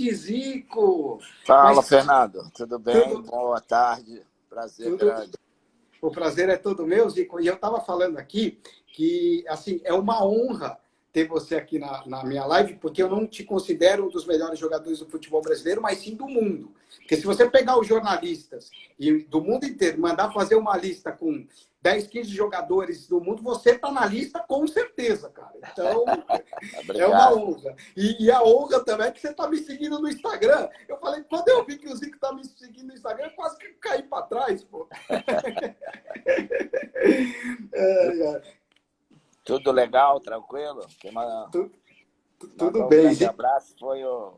Grande Zico! Fala, Fernando. Tudo bem? Tudo, Boa tarde. Prazer tudo, grande. o prazer é todo meu, Zico. E eu estava falando aqui que, assim, é uma honra ter você aqui na minha live, porque eu não te considero um dos melhores jogadores do futebol brasileiro, mas sim do mundo. Porque se você pegar os jornalistas e do mundo inteiro, mandar fazer uma lista com 10, 15 jogadores do mundo, você está na lista com certeza, cara. Então, é uma Obrigado. honra. E a honra também é que você está me seguindo no Instagram. Eu falei, quando eu vi que o Zico está me seguindo no Instagram, eu quase que caí para trás, pô. Tudo legal, tranquilo? Quem Tu- Tudo mandou um bem, grande Zico. abraço foi o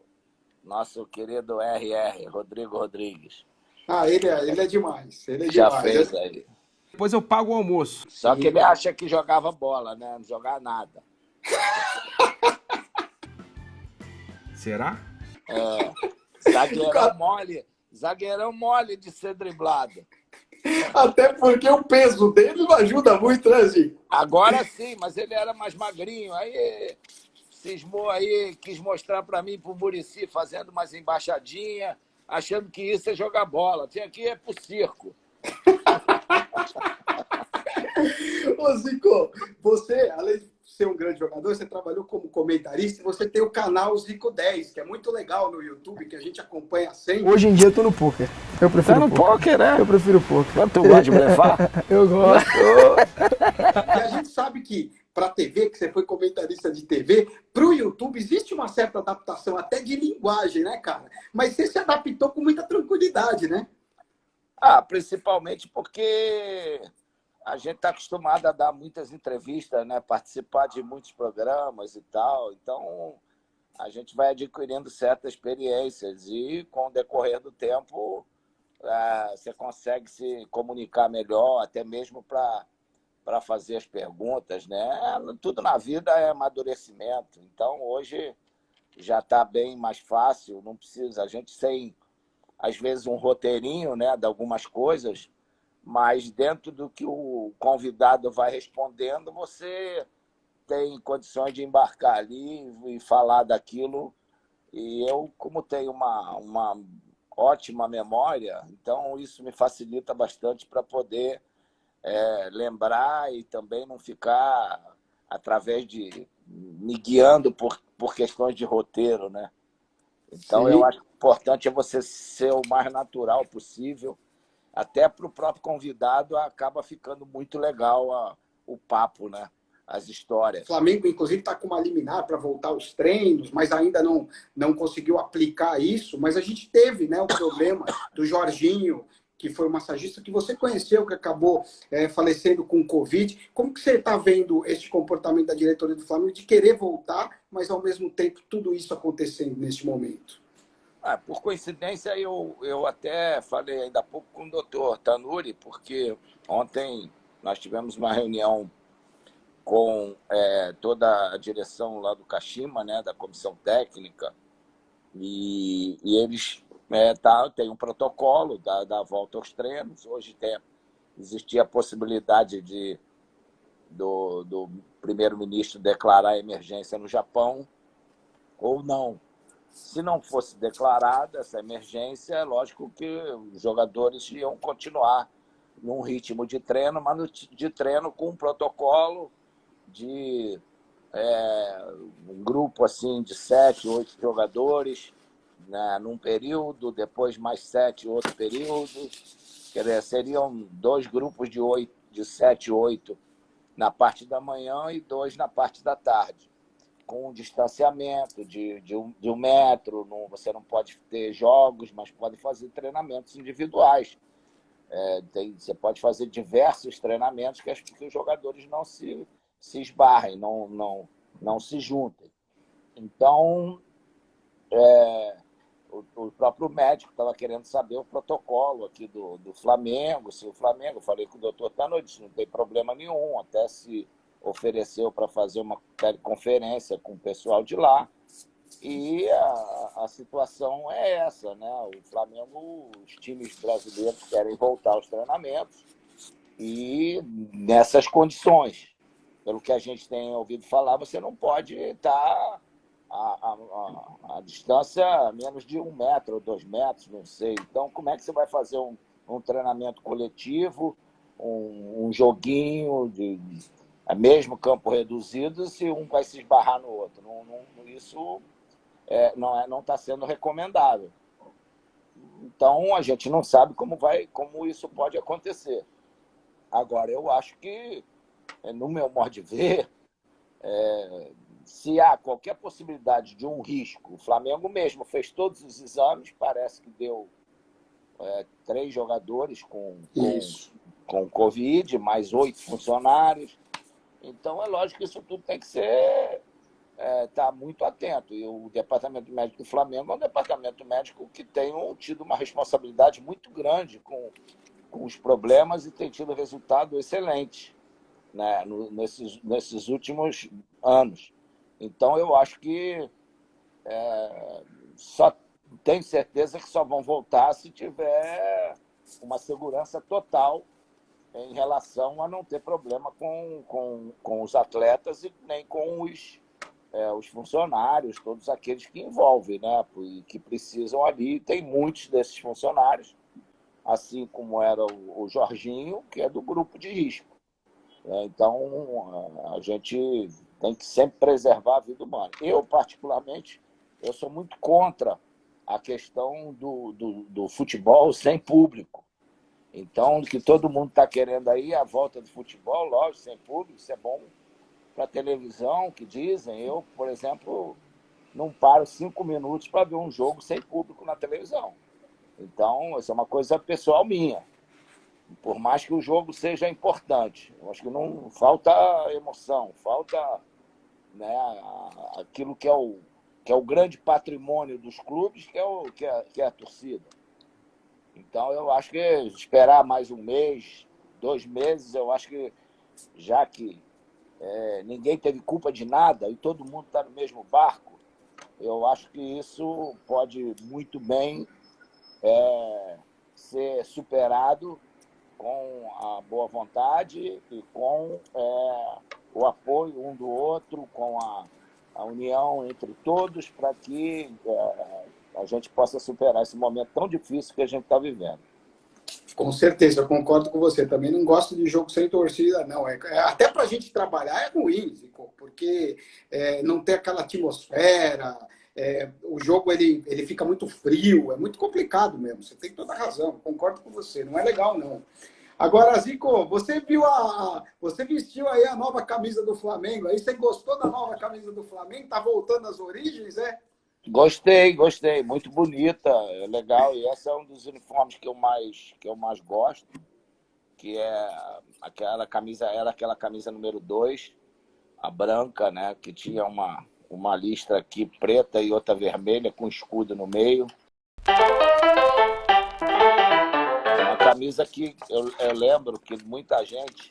nosso querido RR, Rodrigo Rodrigues. Ah, ele é demais. Ele é Já demais. fez aí. Depois eu pago o almoço. Só que ele acha que jogava bola, né? Não jogava nada. Será? Zagueirão mole de ser driblado. Até porque o peso dele não ajuda muito, né, Zico? Agora sim, mas ele era mais magrinho. Aí cismou aí, quis mostrar para mim, pro Muricy, fazendo umas embaixadinhas, achando que isso é jogar bola. Tinha que ir pro circo. Ô, Zico, você, além de ser um grande jogador, você trabalhou como comentarista e você tem o canal Zico 10, que é muito legal no YouTube, que a gente acompanha sempre. Hoje em dia eu tô no poker. Eu prefiro Tá no poker, né? Eu prefiro poker. Quando tu gosta de blefar? Eu gosto. E a gente sabe que para TV, que você foi comentarista de TV, para o YouTube existe uma certa adaptação até de linguagem, né, cara? Mas você se adaptou com muita tranquilidade, né? Principalmente porque a gente está acostumado a dar muitas entrevistas, né? Participar de muitos programas e tal. Então, a gente vai adquirindo certas experiências e, com o decorrer do tempo, você consegue se comunicar melhor, até mesmo para fazer as perguntas, né? Tudo na vida é amadurecimento. Então, hoje já está bem mais fácil, não precisa, a gente tem, às vezes, um roteirinho, né, de algumas coisas, mas dentro do que o convidado vai respondendo, você tem condições de embarcar ali e falar daquilo. E eu, como tenho uma ótima memória, então isso me facilita bastante para poder lembrar e também não ficar através de me guiando por questões de roteiro, né? Então, eu Sim. acho que o importante é você ser o mais natural possível. Até para o próprio convidado acaba ficando muito legal o papo, né? As O histórias. Flamengo, inclusive, está com uma liminar para voltar aos treinos, mas ainda não conseguiu aplicar isso. Mas a gente teve, né, o problema do Jorginho, que foi um massagista que você conheceu, que acabou falecendo com Covid. Como que você está vendo esse comportamento da diretoria do Flamengo de querer voltar, mas ao mesmo tempo tudo isso acontecendo neste momento? Por coincidência, eu até falei ainda há pouco com o doutor Tanuri, porque ontem nós tivemos uma reunião com toda a direção lá do Kashima, né, da comissão técnica, e eles têm um protocolo da volta aos treinos. Hoje existia a possibilidade do primeiro-ministro declarar emergência no Japão ou não. Se não fosse declarada essa emergência, é lógico que os jogadores iam continuar num ritmo de treino, mas de treino com um protocolo de um grupo assim, de 7, 8 jogadores, né, num período, depois mais 7 outro período. Quer dizer, seriam 2 grupos de 7, 8 na parte da manhã e 2 na parte da tarde, com um distanciamento de 1 metro. Você não pode ter jogos, mas pode fazer treinamentos individuais. Você pode fazer diversos treinamentos que os jogadores não se esbarrem, não se juntem. Então, o próprio médico estava querendo saber o protocolo aqui do Flamengo. Se o Flamengo, eu falei com o doutor Tano, disse, não tem problema nenhum, até se ofereceu para fazer uma teleconferência com o pessoal de lá. E a situação é essa, né? O Flamengo, os times brasileiros querem voltar aos treinamentos e nessas condições. Pelo que a gente tem ouvido falar, você não pode estar a distância é menos de 1 metro ou 2 metros, não sei. Então, como é que você vai fazer um treinamento coletivo, um joguinho mesmo campo reduzido, se um vai se esbarrar no outro? Isso não está sendo recomendável. Então, a gente não sabe como isso pode acontecer. Agora, eu acho que, no meu modo de ver, se há qualquer possibilidade de um risco, o Flamengo mesmo fez todos os exames, parece que deu 3 jogadores com Covid, mais 8 funcionários. Então, é lógico que isso tudo tem que ser tá muito atento. E o Departamento Médico do Flamengo é um departamento médico que tem tido uma responsabilidade muito grande com os problemas e tem tido resultado excelente, né, nesses últimos anos. Então, eu acho que só tenho certeza que só vão voltar se tiver uma segurança total em relação a não ter problema com os atletas e nem com os funcionários, todos aqueles que envolvem, né, e que precisam ali. Tem muitos desses funcionários, assim como era o Jorginho, que é do grupo de risco. Então, a gente tem que sempre preservar a vida humana. Eu, particularmente, eu sou muito contra a questão do futebol sem público. Então, o que todo mundo está querendo aí, a volta do futebol, lógico, sem público, isso é bom para a televisão, que dizem. Eu, por exemplo, não paro 5 minutos para ver um jogo sem público na televisão. Então, isso é uma coisa pessoal minha. Por mais que o jogo seja importante, eu acho que não falta emoção, falta, né, aquilo que é o grande patrimônio dos clubes, que é a torcida. Então, eu acho que esperar mais 1 mês, 2 meses, eu acho que, já que ninguém teve culpa de nada e todo mundo está no mesmo barco, eu acho que isso pode muito bem ser superado com a boa vontade e com o apoio um do outro, com a união entre todos, para que a gente possa superar esse momento tão difícil que a gente está vivendo. Com certeza, eu concordo com você. Também não gosto de jogo sem torcida, não. Até para a gente trabalhar é ruim, Zico, porque não tem aquela atmosfera, o jogo ele fica muito frio, é muito complicado mesmo. Você tem toda a razão, concordo com você. Não é legal, não. Agora, Zico, você vestiu aí a nova camisa do Flamengo, aí você gostou da nova camisa do Flamengo? Tá voltando às origens, Gostei, muito bonita, é legal, e esse é um dos uniformes que eu mais gosto, que é aquela camisa número 2, a branca, né, que tinha uma listra aqui preta e outra vermelha com escudo no meio. É uma camisa que eu lembro que muita gente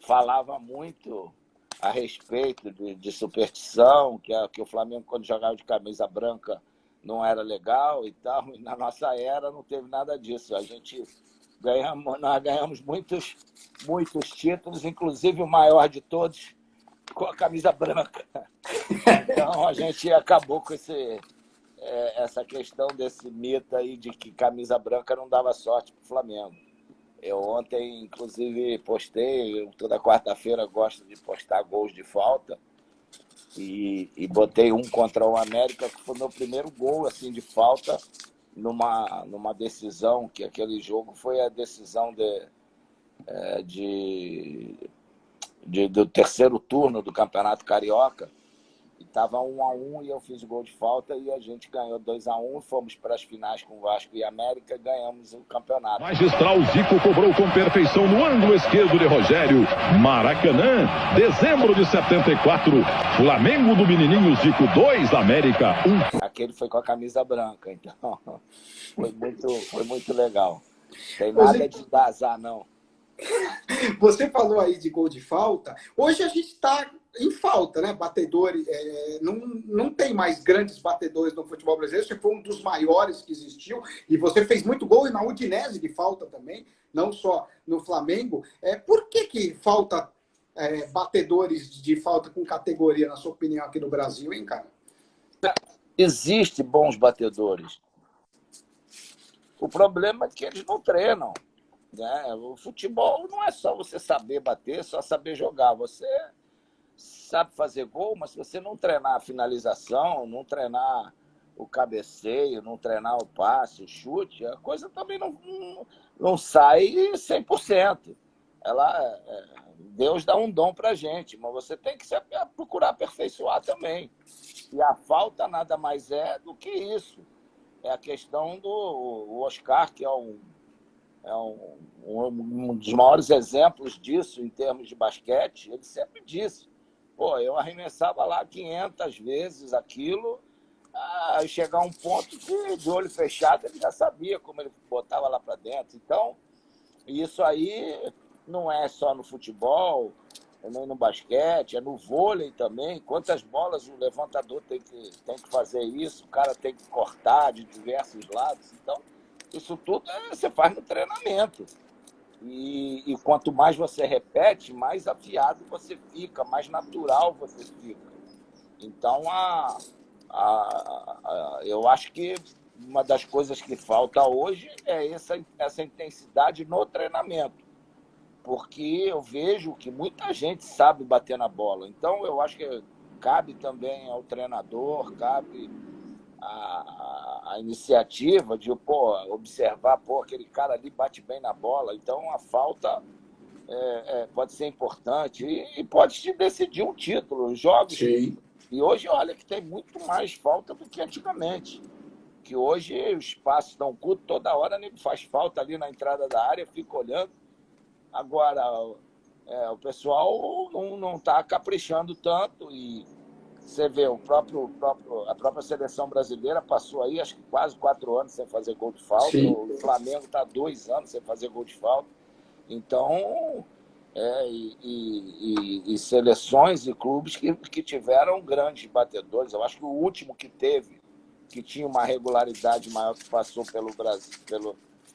falava muito a respeito de superstição, que o Flamengo, quando jogava de camisa branca, não era legal e tal. E na nossa era não teve nada disso. Nós ganhamos muitos títulos, inclusive o maior de todos, com a camisa branca. Então, a gente acabou com essa questão desse mito aí de que camisa branca não dava sorte para o Flamengo. Eu ontem, inclusive, postei, toda quarta-feira gosto de postar gols de falta, e botei um contra o América, que foi meu primeiro gol assim, de falta numa decisão, que aquele jogo foi a decisão do terceiro turno do Campeonato Carioca. Estava 1-1 e eu fiz o gol de falta e a gente ganhou 2-1, fomos para as finais com o Vasco e América e ganhamos o campeonato. Magistral Zico cobrou com perfeição no ângulo esquerdo de Rogério. Maracanã, dezembro de 74, Flamengo do Menininho Zico 2, América 1. Aquele foi com a camisa branca, então foi muito legal. Tem nada de dar azar, não. Você falou aí de gol de falta. Hoje a gente está em falta, né? Batedores. Não tem mais grandes batedores no futebol brasileiro. Você foi um dos maiores que existiu. E você fez muito gol e na Udinese de falta também, não só no Flamengo. Por que falta batedores de falta com categoria, na sua opinião, aqui no Brasil, hein, cara? Existem bons batedores. O problema é que eles não treinam, né? O futebol não é só você saber bater, só saber jogar. Você sabe fazer gol, mas se você não treinar a finalização, não treinar o cabeceio, não treinar o passe, o chute, a coisa também não sai 100%. Deus dá um dom para a gente, mas você tem que procurar aperfeiçoar também. E a falta nada mais é do que isso. É a questão do Oscar, que é um dos maiores exemplos disso em termos de basquete. Ele sempre disse, eu arremessava lá 500 vezes aquilo, aí chegar a um ponto que de olho fechado ele já sabia como ele botava lá para dentro. Então, isso aí não é só no futebol, nem no basquete, é no vôlei também. Quantas bolas o levantador tem que fazer isso, o cara tem que cortar de diversos lados. Então, isso tudo você faz no treinamento. E quanto mais você repete, mais afiado você fica, mais natural você fica. Então, eu acho que uma das coisas que falta hoje é essa intensidade no treinamento. Porque eu vejo que muita gente sabe bater na bola. Então, eu acho que cabe também ao treinador, cabe a iniciativa de observar, aquele cara ali bate bem na bola. Então, a falta pode ser importante e pode te decidir um título. Os jogos. Sim. E hoje, olha, que tem muito mais falta do que antigamente. Que hoje os espaços estão curtos, toda hora nego faz falta ali na entrada da área, fica olhando. Agora, o pessoal não está caprichando tanto e você vê, a própria seleção brasileira passou aí, acho que quase 4 anos sem fazer gol de falta. Sim. O Flamengo está 2 anos sem fazer gol de falta. Então, e seleções e clubes que tiveram grandes batedores. Eu acho que o último que teve, que tinha uma regularidade maior, que passou pelo Brasil,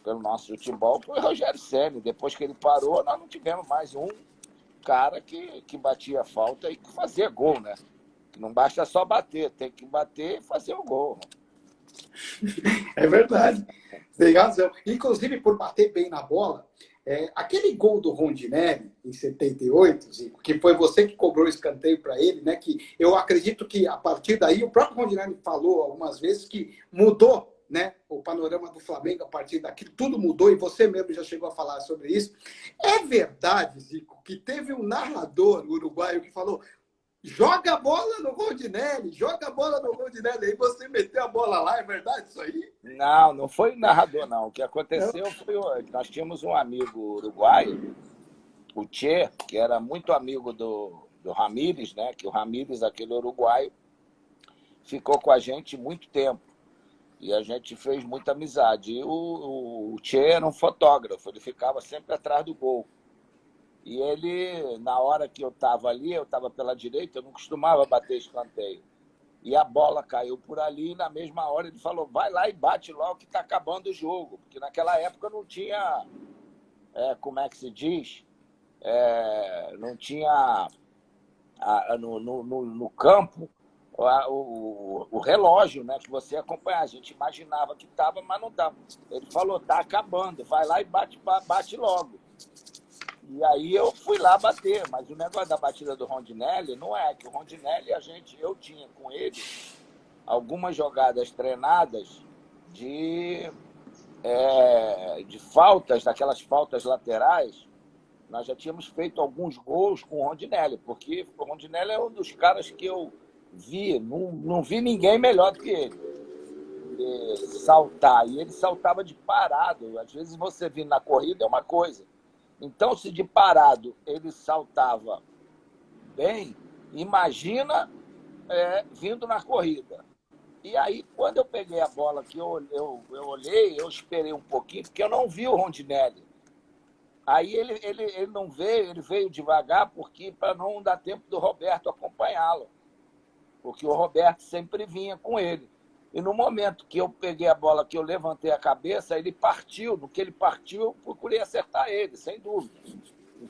pelo nosso futebol, foi o Rogério Ceni. Depois que ele parou, nós não tivemos mais um cara que batia falta e que fazia gol, né? Que não basta só bater, tem que bater e fazer o gol. É verdade. Tem razão. Inclusive, por bater bem na bola, aquele gol do Rondinelli, em 78, Zico, que foi você que cobrou o escanteio para ele, né? Que eu acredito que, a partir daí, o próprio Rondinelli falou algumas vezes que mudou, né, o panorama do Flamengo a partir daquilo, tudo mudou, e você mesmo já chegou a falar sobre isso. É verdade, Zico, que teve um narrador uruguaio que falou: joga a bola no Rondinelli, joga a bola no Rondinelli, aí você meteu a bola lá, é verdade isso aí? Não foi narrador, não. O que aconteceu foi que nós tínhamos um amigo uruguaio, o Che, que era muito amigo do Ramírez, né, que o Ramírez, aquele uruguaio, ficou com a gente muito tempo. E a gente fez muita amizade. E o Che era um fotógrafo, ele ficava sempre atrás do gol. E ele, na hora que eu estava ali, eu estava pela direita, eu não costumava bater escanteio. E a bola caiu por ali, e na mesma hora ele falou: vai lá e bate logo que está acabando o jogo. Porque naquela época não tinha, como é que se diz? Não tinha no campo o relógio, né, que você acompanhar. A gente imaginava que estava, mas não estava. Ele falou: tá acabando, vai lá e bate logo. E aí eu fui lá bater, mas o negócio da batida do Rondinelli não é que o Rondinelli, eu tinha com ele algumas jogadas treinadas de faltas, daquelas faltas laterais. Nós já tínhamos feito alguns gols com o Rondinelli, porque o Rondinelli é um dos caras que eu vi, não vi ninguém melhor do que ele. Saltar, e ele saltava de parado. Às vezes você vê na corrida é uma coisa. Então, se de parado ele saltava bem, imagina vindo na corrida. E aí, quando eu peguei a bola, que eu olhei, eu esperei um pouquinho, porque eu não vi o Rondinelli. Aí ele não veio, ele veio devagar, para não dar tempo do Roberto acompanhá-lo. Porque o Roberto sempre vinha com ele. E no momento que eu peguei a bola, que eu levantei a cabeça, ele partiu. No que ele partiu, eu procurei acertar ele, sem dúvida.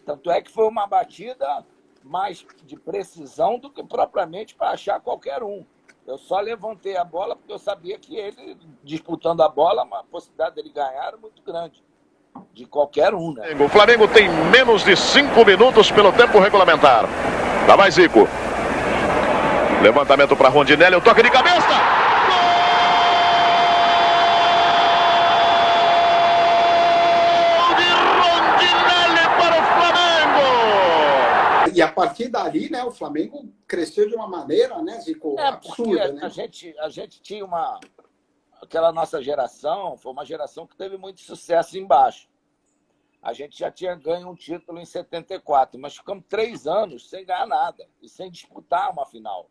Tanto é que foi uma batida mais de precisão do que propriamente para achar qualquer um. Eu só levantei a bola porque eu sabia que ele, disputando a bola, a possibilidade dele ganhar era muito grande. De qualquer um, né? O Flamengo tem menos de 5 minutos pelo tempo regulamentar. Lá vai Zico. Levantamento para Rondinelli, o toque de cabeça. Gol de Rondinelli para o Flamengo. E a partir dali, né, o Flamengo cresceu de uma maneira, né, Zico, absurda, né? A gente tinha aquela nossa geração, foi uma geração que teve muito sucesso embaixo. A gente já tinha ganho um título em 74, mas ficamos 3 anos sem ganhar nada e sem disputar uma final.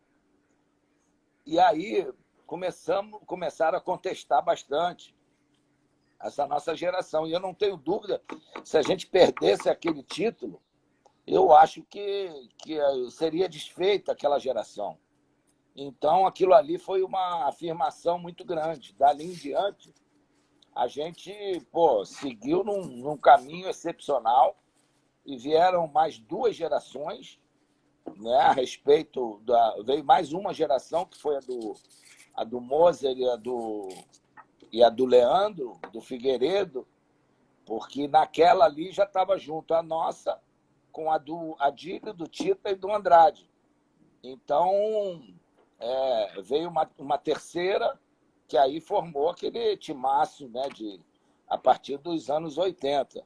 E aí começaram a contestar bastante essa nossa geração. E eu não tenho dúvida, se a gente perdesse aquele título, eu acho que seria desfeita aquela geração. Então, aquilo ali foi uma afirmação muito grande. Dali em diante, a gente seguiu num caminho excepcional e vieram mais 2 gerações, né, a respeito veio mais uma geração, que foi a do Moser e a do Leandro, do Figueiredo, porque naquela ali já estava junto a nossa com a do Adílio, do Tita e do Andrade. Então, veio uma terceira, que aí formou aquele timaço, né, a partir dos anos 80.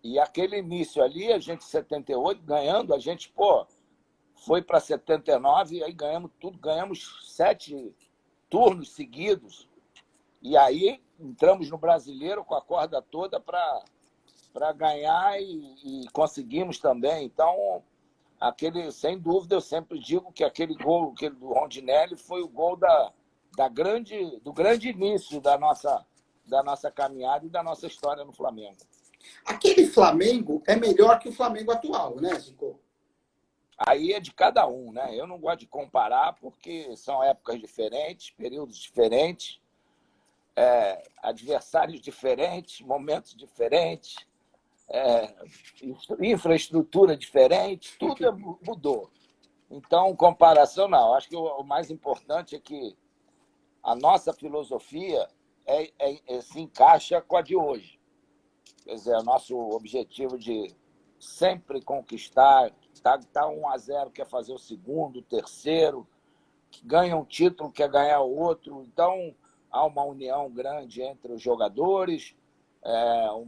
E aquele início ali, a gente, 78, ganhando, a gente, foi para 79, e aí ganhamos tudo, ganhamos 7 turnos seguidos. E aí entramos no Brasileiro com a corda toda para ganhar e conseguimos também. Então, sem dúvida, eu sempre digo que aquele gol do Rondinelli foi o gol do grande início da nossa caminhada e da nossa história no Flamengo. Aquele Flamengo é melhor que o Flamengo atual, né, Zico? Aí é de cada um, né? Eu não gosto de comparar porque são épocas diferentes, períodos diferentes, adversários diferentes, momentos diferentes, infraestrutura diferente, tudo mudou. Então, comparação não. Acho que o mais importante é que a nossa filosofia se encaixa com a de hoje. Quer dizer, o nosso objetivo de sempre conquistar, tá 1-0, quer fazer o segundo, o terceiro, que ganha um título, quer ganhar outro. Então, há uma união grande entre os jogadores, um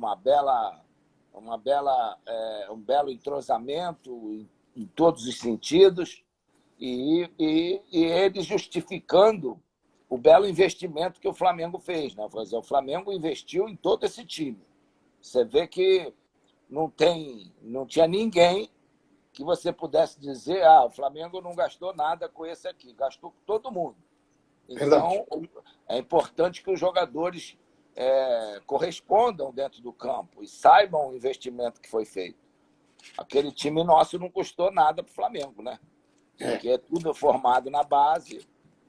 belo entrosamento em todos os sentidos, e eles justificando o belo investimento que o Flamengo fez, né? O Flamengo investiu em todo esse time. Você vê que não tinha ninguém que você pudesse dizer o Flamengo não gastou nada com esse aqui, gastou com todo mundo. Então, é importante que os jogadores correspondam dentro do campo e saibam o investimento que foi feito. Aquele time nosso não custou nada para o Flamengo, né? Porque é tudo formado na base.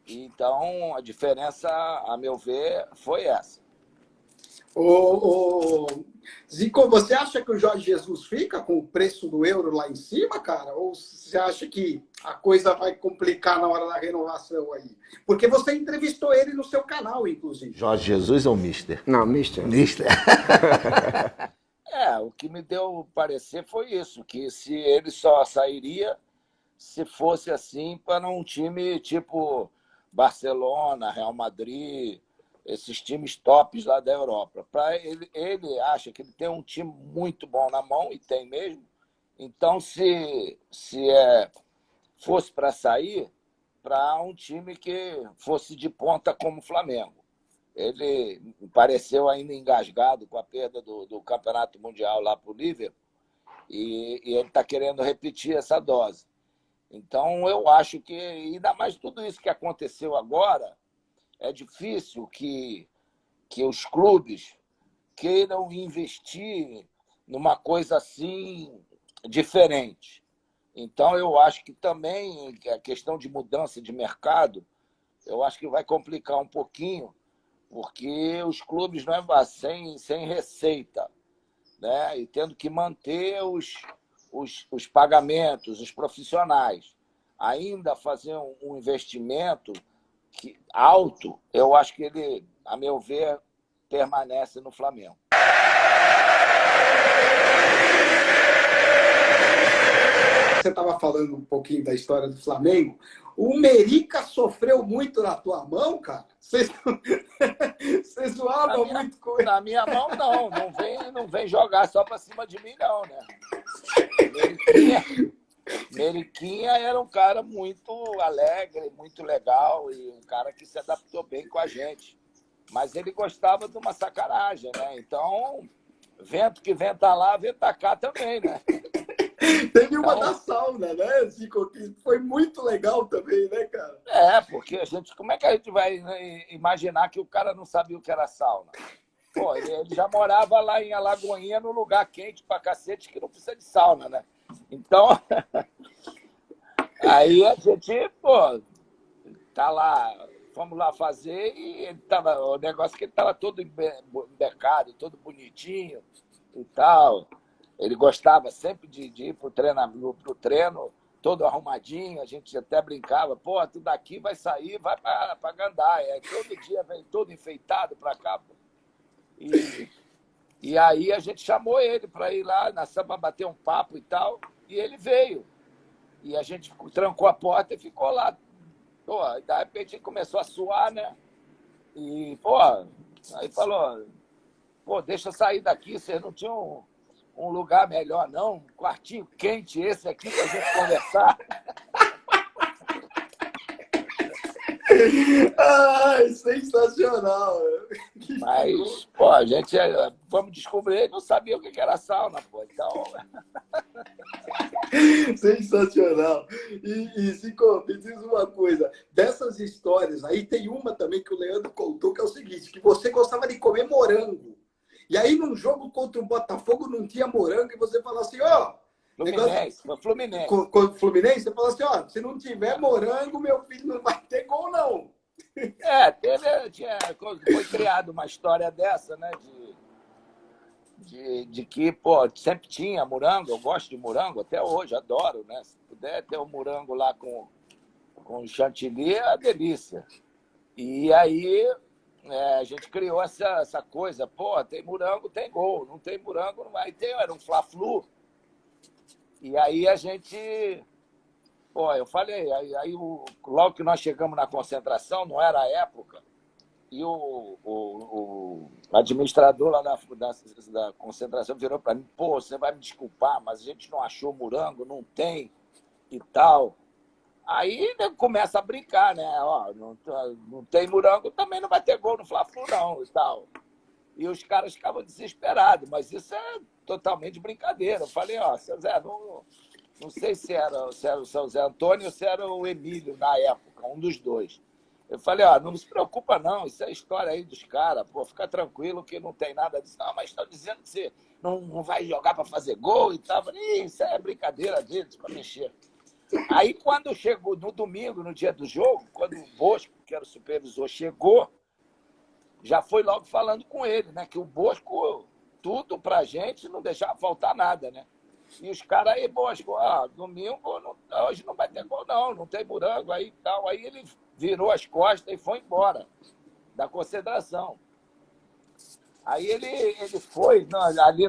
Então, a diferença, a meu ver, foi essa. Zico, você acha que o Jorge Jesus fica com o preço do euro lá em cima, cara? Ou você acha que a coisa vai complicar na hora da renovação aí? Porque você entrevistou ele no seu canal, inclusive. Jorge Jesus ou Mister? Não, Mister. Mister. O que me deu parecer foi isso, que se ele só sairia se fosse assim para um time tipo Barcelona, Real Madrid, esses times tops lá da Europa. Ele acha que ele tem um time muito bom na mão, e tem mesmo. Então, se fosse para sair, para um time que fosse de ponta como o Flamengo. Ele pareceu ainda engasgado com a perda do Campeonato Mundial lá para o Liverpool, e ele está querendo repetir essa dose. Então, eu acho que, ainda mais tudo isso que aconteceu agora, é difícil que os clubes queiram investir numa coisa assim diferente. Então, eu acho que também a questão de mudança de mercado, eu acho que vai complicar um pouquinho, porque os clubes não sem receita, né? E tendo que manter os pagamentos, os profissionais, ainda fazer um investimento alto, eu acho que ele, a meu ver, permanece no Flamengo. Você estava falando um pouquinho da história do Flamengo. O Merica sofreu muito na tua mão, cara? Você zoava muito com ele? Na minha mão, não. Não vem jogar só para cima de mim, não, né? Meriquinha era um cara muito alegre, muito legal e um cara que se adaptou bem com a gente. Mas ele gostava de uma sacanagem, né? Então, vento que venta lá, venta cá também, né? Teve uma da sauna, né, Zico? Que foi muito legal também, né, cara? Porque como é que a gente vai imaginar que o cara não sabia o que era sauna? Pô, ele já morava lá em Alagoinha, num lugar quente pra cacete, que não precisa de sauna, né? Então, aí a gente, tá lá, fomos lá fazer e o negócio que ele tava todo embecado, todo bonitinho e tal. Ele gostava sempre de ir pro treino todo arrumadinho, a gente até brincava, tu daqui vai sair, vai para Gandaia. Todo dia vem todo enfeitado para cá. E aí a gente chamou ele para ir lá na samba bater um papo e tal, e ele veio. E a gente trancou a porta e ficou lá. De repente começou a suar, né? E, aí falou, deixa eu sair daqui, vocês não tinham um lugar melhor, não? Um quartinho quente esse aqui pra gente conversar. Ai, sensacional. Mas, a gente, vamos descobrir, ele não sabia o que era sauna, então... Sensacional. E Zico, me diz uma coisa, dessas histórias, aí tem uma também que o Leandro contou, que é o seguinte, que você gostava de comer morango. E aí, num jogo contra o Botafogo, não tinha morango, e você falou assim, Fluminense. Com o Fluminense, você falou assim, se não tiver morango, meu filho não vai ter gol, não. Foi criada uma história dessa, né? De que, sempre tinha morango, eu gosto de morango, até hoje, adoro, né? Se puder ter um morango lá com chantilly, é uma delícia. E aí... a gente criou essa coisa, tem morango, tem gol, não tem morango, não vai ter, era um fla-flu. E aí a gente, eu falei, logo que nós chegamos na concentração, não era a época, e o administrador lá da concentração virou para mim, você vai me desculpar, mas a gente não achou morango, não tem e tal. Aí começa a brincar, né? Não tem morango, também não vai ter gol no Fla-Flu, não, e tal. E os caras ficavam desesperados, mas isso é totalmente brincadeira. Eu falei, seu Zé, não sei se era o seu Zé Antônio ou se era o Emílio na época, um dos dois. Eu falei, não se preocupa não, isso é história aí dos caras, fica tranquilo que não tem nada disso. Não, mas estão dizendo que você não vai jogar para fazer gol e tal. Eu falei, isso é brincadeira deles, para mexer. Aí, quando chegou no domingo, no dia do jogo, quando o Bosco, que era o supervisor, chegou, já foi logo falando com ele, né? Que o Bosco, tudo pra gente, não deixava faltar nada, né? E os caras aí, Bosco, domingo, hoje não vai ter gol, não tem morango aí e tal. Aí ele virou as costas e foi embora da concentração. Aí ele foi, ali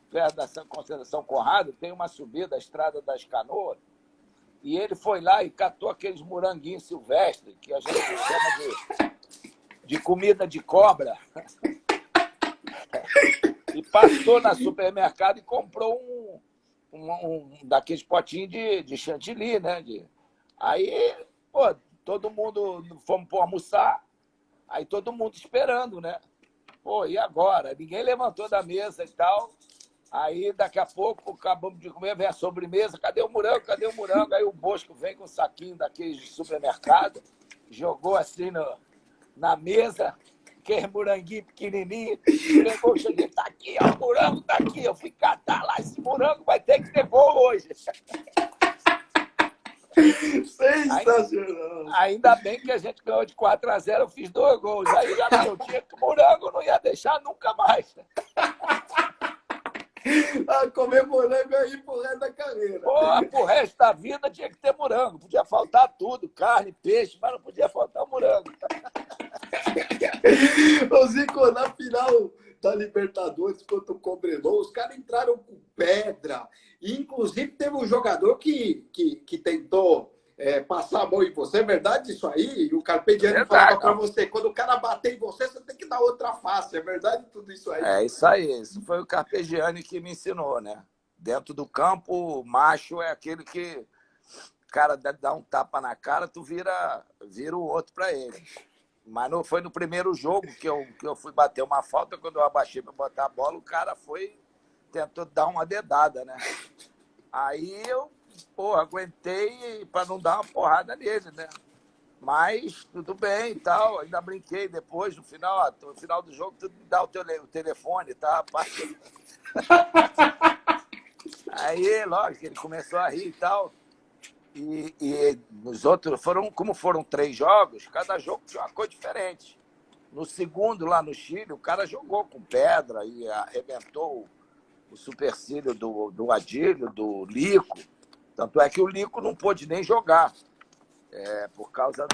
perto da concentração Conrado, tem uma subida, a Estrada das Canoas, e ele foi lá e catou aqueles moranguinhos silvestres, que a gente chama de comida de cobra, e passou na supermercado e comprou um daqueles potinhos de chantilly, né? Aí, todo mundo, fomos para almoçar, aí todo mundo esperando, né? E agora? Ninguém levantou da mesa e tal. Aí, daqui a pouco, acabamos de comer, vem a sobremesa, cadê o morango? Cadê o morango? Aí o Bosco vem com um saquinho daqueles de supermercado, jogou assim na mesa, aquele moranguinho pequenininho, pegou, cheguei, tá aqui, o morango tá aqui. Eu fui catar lá, esse morango vai ter que ter gol hoje. Sensacional. Ainda bem que a gente ganhou de 4-0, eu fiz 2 gols. Aí já não tinha que o morango não ia deixar nunca mais. Comer morango aí pro resto da carreira. Pô, pro resto da vida tinha que ter morango. Podia faltar tudo, carne, peixe, mas não podia faltar morango. Ô, Zico, na final da Libertadores contra o Cobreloa, os caras entraram com pedra. E, inclusive, teve um jogador que tentou passar a mão em você. É verdade isso aí? E o Carpegiani falava para você, quando o cara bater em você, você tem que dar outra face. É verdade tudo isso aí? É isso aí. Isso foi o Carpegiani que me ensinou, né? Dentro do campo, o macho é aquele que o cara dá um tapa na cara, tu vira o outro para ele. Mas não foi no primeiro jogo que eu fui bater uma falta, quando eu abaixei para botar a bola, o cara tentou dar uma dedada, né? Aí eu, aguentei para não dar uma porrada nele, né? Mas tudo bem e tal, ainda brinquei depois, no final do jogo, tu me dá o telefone, tá? Aí, lógico, ele começou a rir e tal. E nos outros, como foram 3 jogos, cada jogo tinha uma coisa diferente. No segundo, lá no Chile, o cara jogou com pedra e arrebentou o supercílio do Adílio, do Lico. Tanto é que o Lico não pôde nem jogar, por causa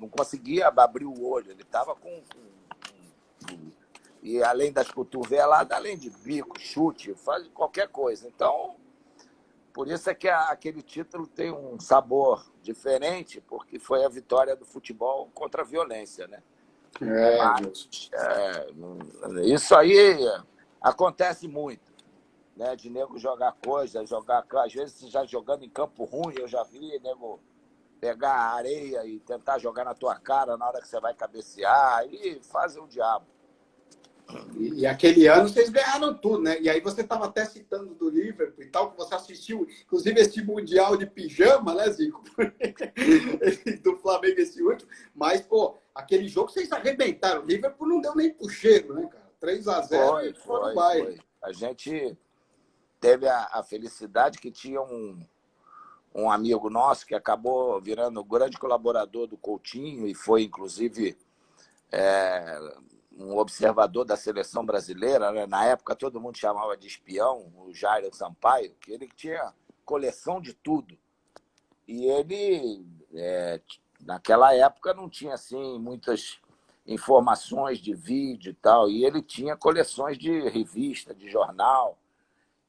não conseguia abrir o olho. Ele estava com. E além das cotoveladas, além de bico, chute, faz qualquer coisa. Então, por isso é que aquele título tem um sabor diferente, porque foi a vitória do futebol contra a violência, né? Mas, isso aí acontece muito, né? De nego jogar coisa, às vezes já jogando em campo ruim, eu já vi nego pegar a areia e tentar jogar na tua cara na hora que você vai cabecear, e fazem o diabo. E aquele ano vocês ganharam tudo, né? E aí você estava até citando do Liverpool e tal, que você assistiu, inclusive, esse Mundial de pijama, né, Zico? Do Flamengo esse último. Mas, pô, aquele jogo vocês arrebentaram. O Liverpool não deu nem pro cheiro, né, cara? 3-0 e foram no baile. A gente teve a felicidade que tinha um amigo nosso que acabou virando o grande colaborador do Coutinho e foi, inclusive, um observador da seleção brasileira, né? Na época todo mundo chamava de espião, o Jairo Sampaio, que ele tinha coleção de tudo. E ele, naquela época, não tinha assim muitas informações de vídeo e tal, e ele tinha coleções de revista, de jornal.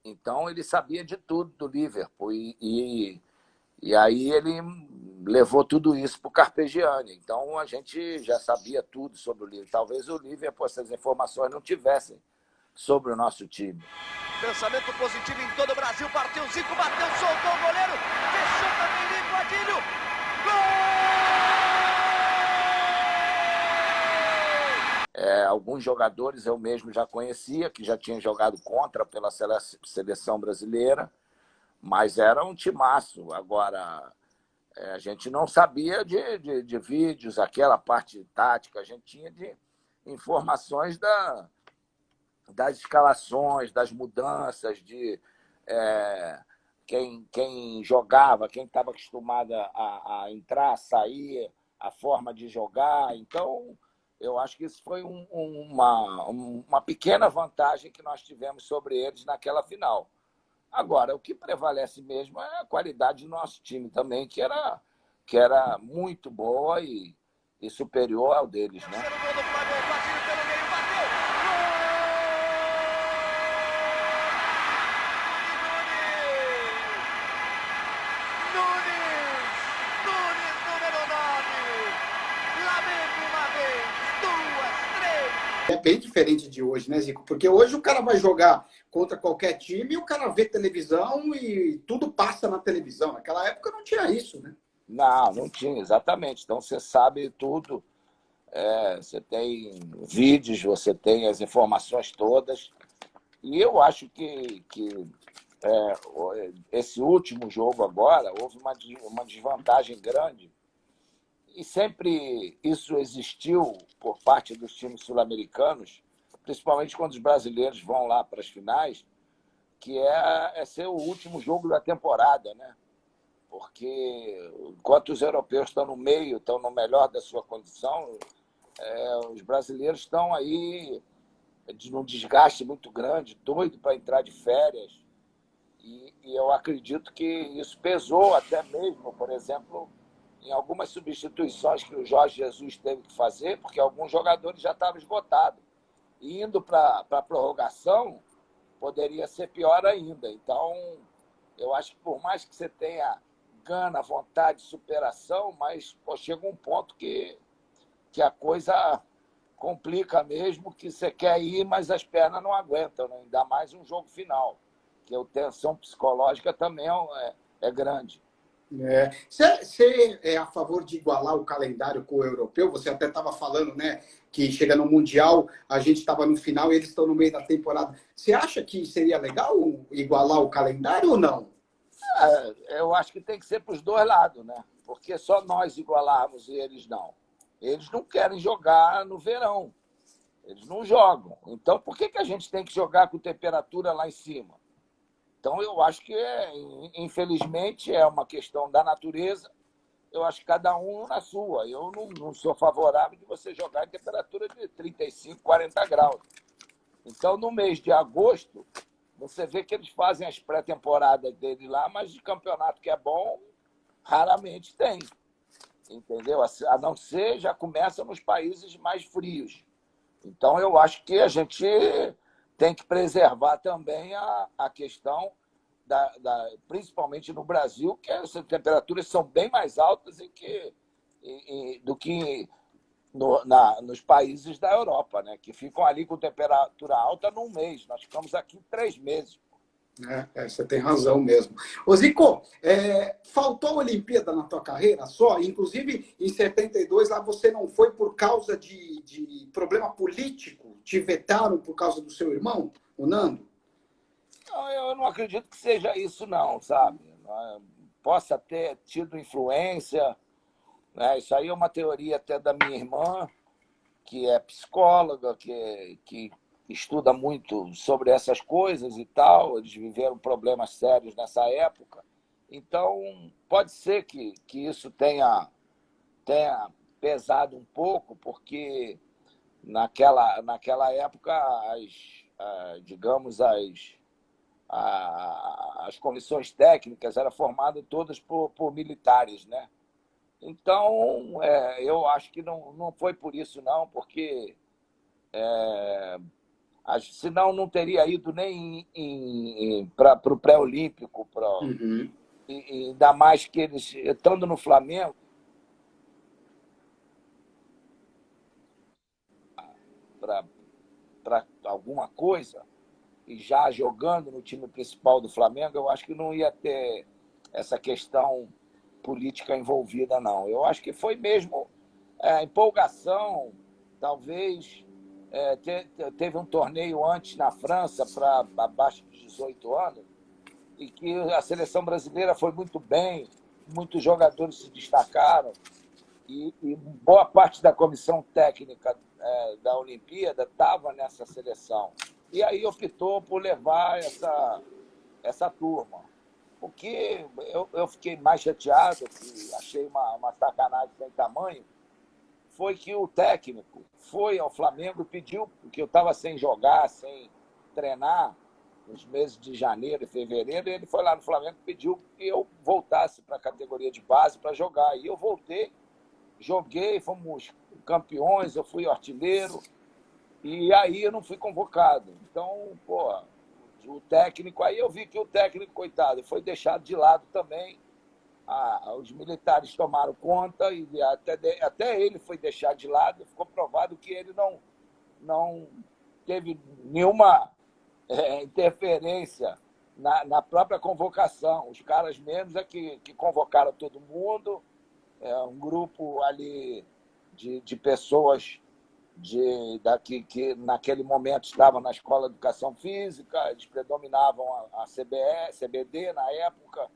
Então ele sabia de tudo do Liverpool e aí ele levou tudo isso para o Carpegiani. Então a gente já sabia tudo sobre o Liverpool. Talvez o Liverpool, essas informações não tivessem sobre o nosso time. Pensamento positivo em todo o Brasil. Partiu Zico, bateu, soltou o goleiro. Fechou também Lico, Adílio. Gol! Alguns jogadores eu mesmo já conhecia, que já tinham jogado contra pela seleção brasileira, mas era um timaço. Agora, a gente não sabia de vídeos, aquela parte tática, a gente tinha de informações das escalações, das mudanças, de quem jogava, quem estava acostumado a entrar, sair, a forma de jogar. Então, eu acho que isso foi uma pequena vantagem que nós tivemos sobre eles naquela final. Agora, o que prevalece mesmo é a qualidade do nosso time também, que era muito boa e superior ao deles, né? É bem diferente de hoje, né, Zico? Porque hoje o cara vai jogar contra qualquer time e o cara vê televisão e tudo passa na televisão. Naquela época não tinha isso, né? Não tinha, exatamente. Então você sabe tudo. Você tem vídeos, você tem as informações todas. E eu acho que esse último jogo agora houve uma desvantagem grande. E sempre isso existiu por parte dos times sul-americanos, principalmente quando os brasileiros vão lá para as finais, que é ser o último jogo da temporada, né? Porque enquanto os europeus estão no meio, estão no melhor da sua condição, os brasileiros estão aí de um desgaste muito grande, doido para entrar de férias. E eu acredito que isso pesou até mesmo, por exemplo, em algumas substituições que o Jorge Jesus teve que fazer, porque alguns jogadores já estavam esgotados. E indo para a prorrogação, poderia ser pior ainda. Então, eu acho que por mais que você tenha gana, vontade, superação, mas pô, chega um ponto que a coisa complica mesmo, que você quer ir, mas as pernas não aguentam, né? Ainda mais um jogo final, que a tensão psicológica também é grande. Você é a favor de igualar o calendário com o europeu? Você até estava falando, né, que chega no Mundial, a gente estava no final e eles estão no meio da temporada. Você acha que seria legal igualar o calendário ou não? Eu acho que tem que ser para os dois lados, né? Porque só nós igualarmos e eles não. Eles não querem jogar no verão. Eles não jogam. Então, por que a gente tem que jogar com temperatura lá em cima? Então, eu acho que, infelizmente, é uma questão da natureza. Eu acho que cada um na sua. Eu não sou favorável de você jogar em temperatura de 35, 40 graus. Então, no mês de agosto, você vê que eles fazem as pré-temporadas deles lá, mas de campeonato que é bom, raramente tem. Entendeu? A não ser, já começa nos países mais frios. Então, eu acho que a gente tem que preservar também a questão, principalmente no Brasil, que as temperaturas são bem mais altas do que nos países da Europa, né? Que ficam ali com temperatura alta num mês. Nós ficamos aqui 3 meses. Você tem razão mesmo. Ô Zico, faltou a Olimpíada na tua carreira só? Inclusive, em 72, lá você não foi por causa de problema político? Te vetaram por causa do seu irmão, o Nando? Não, eu não acredito que seja isso, não, sabe? Possa ter tido influência, né? Isso aí é uma teoria até da minha irmã, que é psicóloga, que estuda muito sobre essas coisas e tal. Eles viveram problemas sérios nessa época. Então, pode ser que isso tenha pesado um pouco, porque naquela época, digamos, as comissões técnicas eram formadas todas por militares, né? Então, eu acho que não foi por isso, não, porque senão não teria ido nem para o pré-olímpico. Uhum. E ainda mais que eles, estando no Flamengo, para alguma coisa, e já jogando no time principal do Flamengo, eu acho que não ia ter essa questão política envolvida, não. Eu acho que foi mesmo empolgação, talvez. Teve um torneio antes na França para abaixo de 18 anos, e que a seleção brasileira foi muito bem, muitos jogadores se destacaram, e boa parte da comissão técnica da Olimpíada estava nessa seleção. E aí optou por levar essa turma. O que eu fiquei mais chateado, que achei uma sacanagem sem tamanho, foi que o técnico foi ao Flamengo e pediu, porque eu estava sem jogar, sem treinar, nos meses de janeiro e fevereiro, e ele foi lá no Flamengo e pediu que eu voltasse para a categoria de base para jogar. E eu voltei, joguei, fomos campeões, eu fui artilheiro, e aí eu não fui convocado. Então, o técnico, aí eu vi que o técnico, coitado, foi deixado de lado também. Os militares tomaram conta e até ele foi deixado de lado. Ficou provado que ele não teve nenhuma interferência na própria convocação. Os caras mesmos que convocaram todo mundo, um grupo ali de pessoas que naquele momento estavam na Escola de Educação Física, eles predominavam a CBD na época.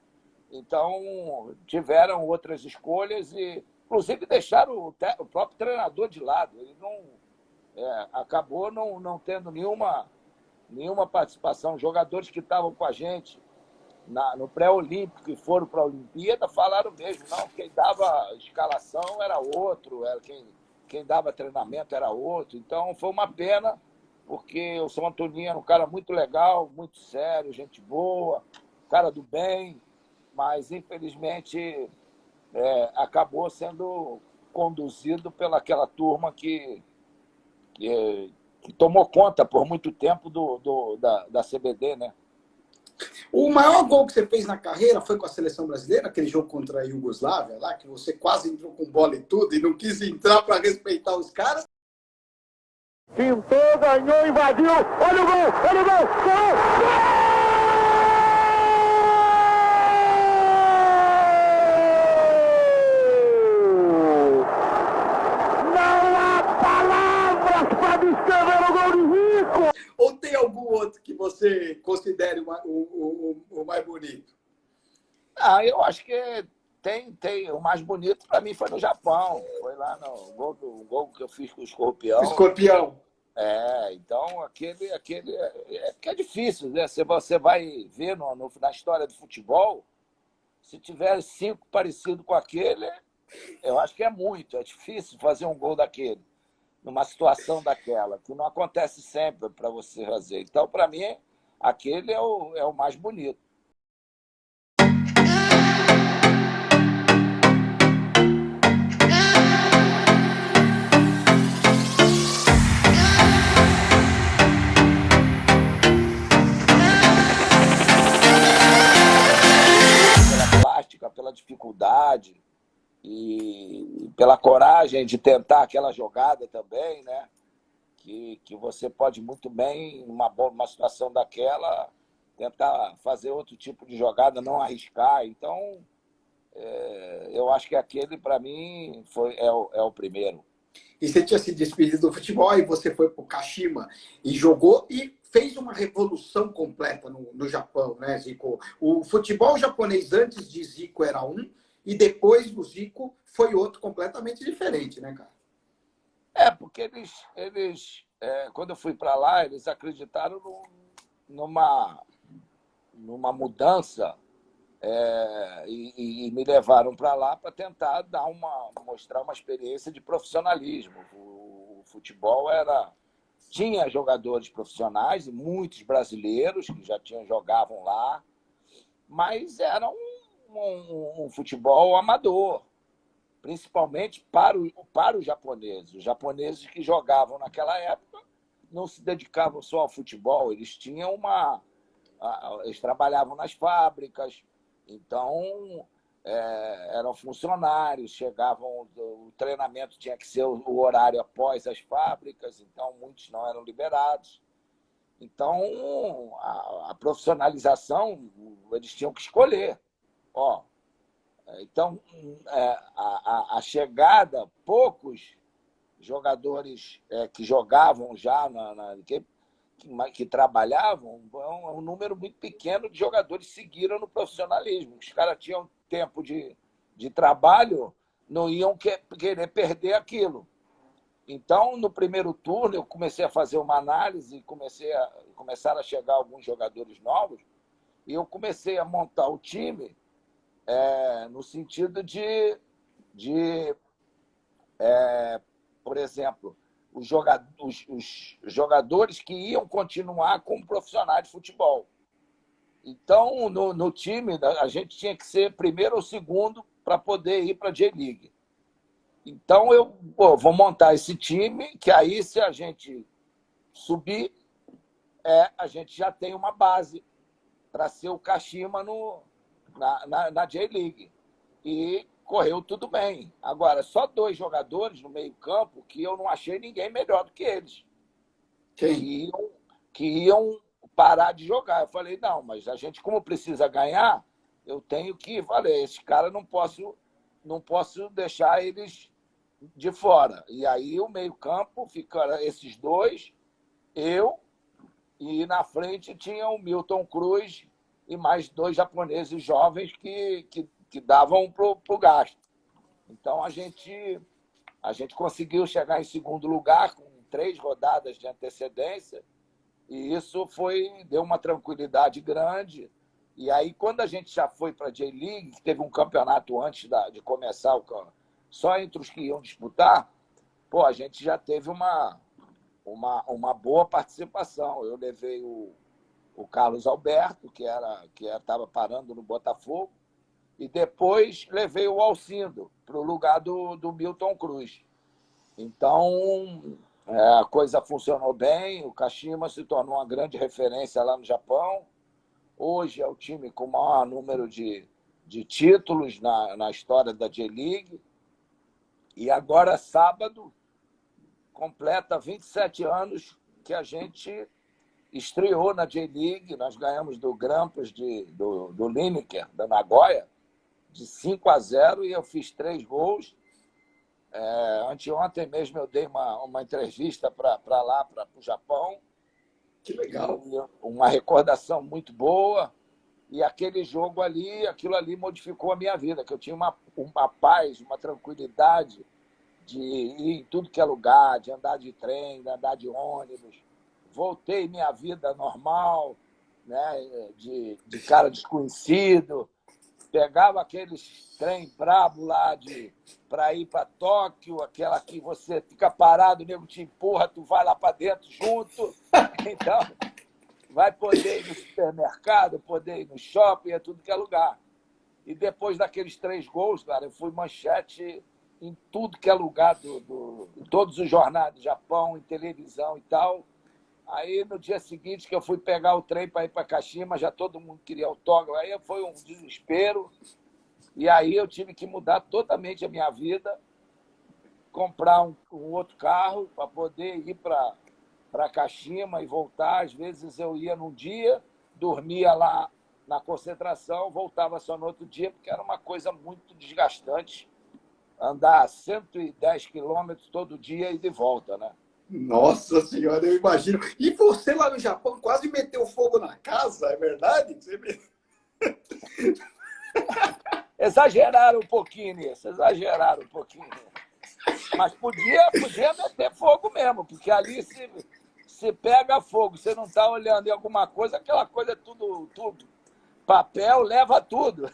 Então, tiveram outras escolhas e, inclusive, deixaram o próprio treinador de lado. Ele acabou não tendo nenhuma participação. Os jogadores que estavam com a gente no pré-olímpico e foram para a Olimpíada falaram mesmo, não, quem dava escalação era outro, quem dava treinamento era outro. Então, foi uma pena, porque o São Antonino era um cara muito legal, muito sério, gente boa, cara do bem, mas infelizmente acabou sendo conduzido pelaquela turma que tomou conta por muito tempo da CBD, né? O maior gol que você fez na carreira foi com a seleção brasileira, aquele jogo contra a Iugoslávia, lá, que você quase entrou com bola e tudo e não quis entrar para respeitar os caras. Pintou, ganhou, invadiu. Olha o gol! Olha o gol! Gol! Ou tem algum outro que você considere o mais bonito? Eu acho que tem. O mais bonito para mim foi no Japão. Foi lá no gol que eu fiz com o Escorpião. Escorpião. Então aquele que é difícil, né? Você vai ver na história do futebol, se tiver 5 parecidos com aquele, eu acho que é muito. É difícil fazer um gol daquele, numa situação daquela, que não acontece sempre para você fazer. Então, para mim, aquele é o mais bonito. Pela plástica, pela dificuldade e pela coragem de tentar aquela jogada também, né? Que você pode muito bem, numa situação daquela, tentar fazer outro tipo de jogada, não arriscar. Então, eu acho que aquele, para mim, é o primeiro. E você tinha se despedido do futebol e você foi para o Kashima e jogou e fez uma revolução completa no Japão, né, Zico? O futebol japonês antes de Zico era um e depois do Zico foi outro completamente diferente, né, cara? Porque eles quando eu fui para lá, eles acreditaram numa mudança e me levaram para lá para tentar mostrar uma experiência de profissionalismo. O futebol tinha jogadores profissionais, muitos brasileiros que já jogavam lá, mas era um futebol amador, principalmente para os japoneses. Os japoneses que jogavam naquela época não se dedicavam só ao futebol, eles tinham eles trabalhavam nas fábricas, então eram funcionários, chegavam, o treinamento tinha que ser o horário após as fábricas, então muitos não eram liberados. Então, a profissionalização, eles tinham que escolher. Então, a chegada, poucos jogadores que jogavam já, que trabalhavam, um número muito pequeno de jogadores seguiram no profissionalismo. Os caras tinham tempo de trabalho, não iam querer perder aquilo. Então, no primeiro turno, eu comecei a fazer uma análise e começaram a chegar alguns jogadores novos e eu comecei a montar o time no sentido por exemplo, os jogadores que iam continuar como profissionais de futebol. Então, no time, a gente tinha que ser primeiro ou segundo para poder ir para a J-League. Então, eu vou montar esse time, que aí, se a gente subir, a gente já tem uma base para ser o Kashima na J-League. E correu tudo bem. Agora, só 2 jogadores no meio-campo que eu não achei ninguém melhor do que eles. Que iam parar de jogar. Eu falei, não, mas a gente, como precisa ganhar, eu tenho que... Falei, esse cara não posso deixar eles de fora. E aí o meio-campo fica esses 2, eu, e na frente tinha o Milton Cruz e mais 2 japoneses jovens que davam pro gasto. Então a gente conseguiu chegar em segundo lugar com 3 rodadas de antecedência e isso deu uma tranquilidade grande. E aí, quando a gente já foi para a J-League, que teve um campeonato antes de começar só entre os que iam disputar, a gente já teve uma boa participação. Eu levei o Carlos Alberto, que estava parando no Botafogo, e depois levei o Alcindo para o lugar do Milton Cruz. Então, a coisa funcionou bem, o Kashima se tornou uma grande referência lá no Japão. Hoje é o time com o maior número de títulos na história da J-League. E agora, sábado, completa 27 anos que a gente estreou na J-League. Nós ganhamos do Grampus do Lineker, da Nagoya, de 5-0, e eu fiz 3 gols. Anteontem mesmo eu dei uma entrevista para o Japão. Que legal. Uma recordação muito boa. E aquilo ali modificou a minha vida, que eu tinha uma paz, uma tranquilidade de ir em tudo que é lugar, de andar de trem, de andar de ônibus. Voltei minha vida normal, né, de cara desconhecido. Pegava aqueles trem brabo lá para ir para Tóquio, aquela que você fica parado, o nego te empurra, tu vai lá para dentro junto. Então, vai poder ir no supermercado, poder ir no shopping, tudo que é lugar. E depois daqueles 3 gols, cara, eu fui manchete em tudo que é lugar, em todos os jornais do Japão, em televisão e tal. Aí, no dia seguinte, que eu fui pegar o trem para ir para Kashima, já todo mundo queria autógrafo. Aí foi um desespero. E aí eu tive que mudar totalmente a minha vida, comprar um outro carro para poder ir para Kashima e voltar. Às vezes eu ia num dia, dormia lá na concentração, voltava só no outro dia, porque era uma coisa muito desgastante andar 110 quilômetros todo dia e de volta, né? Nossa Senhora, eu imagino. E você lá no Japão quase meteu fogo na casa, é verdade? Exageraram um pouquinho nisso, exageraram um pouquinho. Mas podia meter fogo mesmo, porque ali se pega fogo, você não está olhando em alguma coisa, aquela coisa é tudo. Papel leva tudo.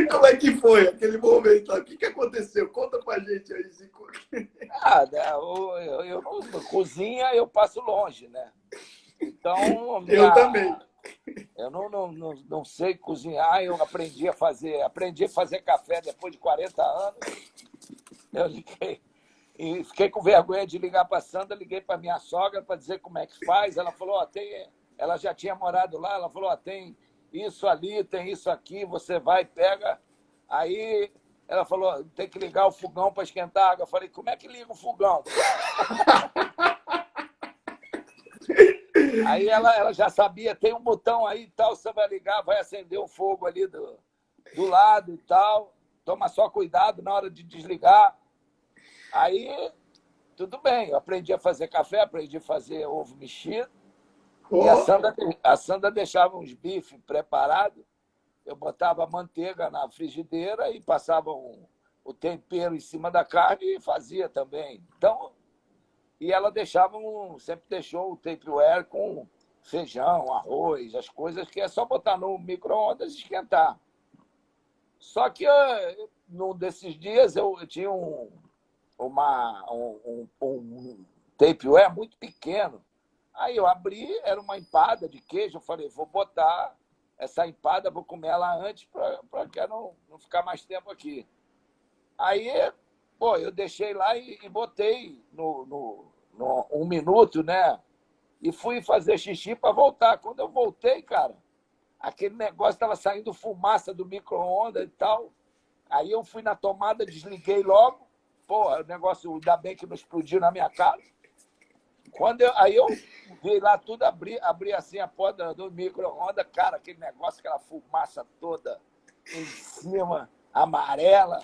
Como é que foi aquele momento? O que aconteceu? Conta pra gente aí, Zico. Eu não cozinha, eu passo longe, né? Então, eu também. Eu não sei cozinhar, eu aprendi a fazer café depois de 40 anos. Eu liguei e fiquei com vergonha de ligar para a Sandra, liguei para minha sogra para dizer como é que faz. Ela falou, ela já tinha morado lá, ela falou, tem isso ali, tem isso aqui, você vai, pega. Aí ela falou, tem que ligar o fogão para esquentar a água. Eu falei, como é que liga o fogão? Aí ela já sabia, tem um botão aí e tal, você vai ligar, vai acender o fogo ali do lado e tal. Toma só cuidado na hora de desligar. Aí, tudo bem, eu aprendi a fazer café, aprendi a fazer ovo mexido. E a Sandra deixava uns bifes preparados. Eu botava manteiga na frigideira e passava o tempero em cima da carne e fazia também. Então, e ela sempre deixou o Tupperware com feijão, arroz, as coisas que é só botar no micro-ondas e esquentar. Só que num desses dias eu tinha um Tupperware muito pequeno. Aí eu abri, era uma empada de queijo, eu falei, vou botar essa empada, vou comer ela antes para que não ficar mais tempo aqui. Aí, eu deixei lá e botei no 1 minuto, né? E fui fazer xixi para voltar. Quando eu voltei, cara, aquele negócio estava saindo fumaça do micro-ondas e tal. Aí eu fui na tomada, desliguei logo. O negócio, ainda bem que não explodiu na minha cara. Aí eu vi lá tudo, abri assim a porta do micro-ondas, cara, aquele negócio, aquela fumaça toda em cima, amarela.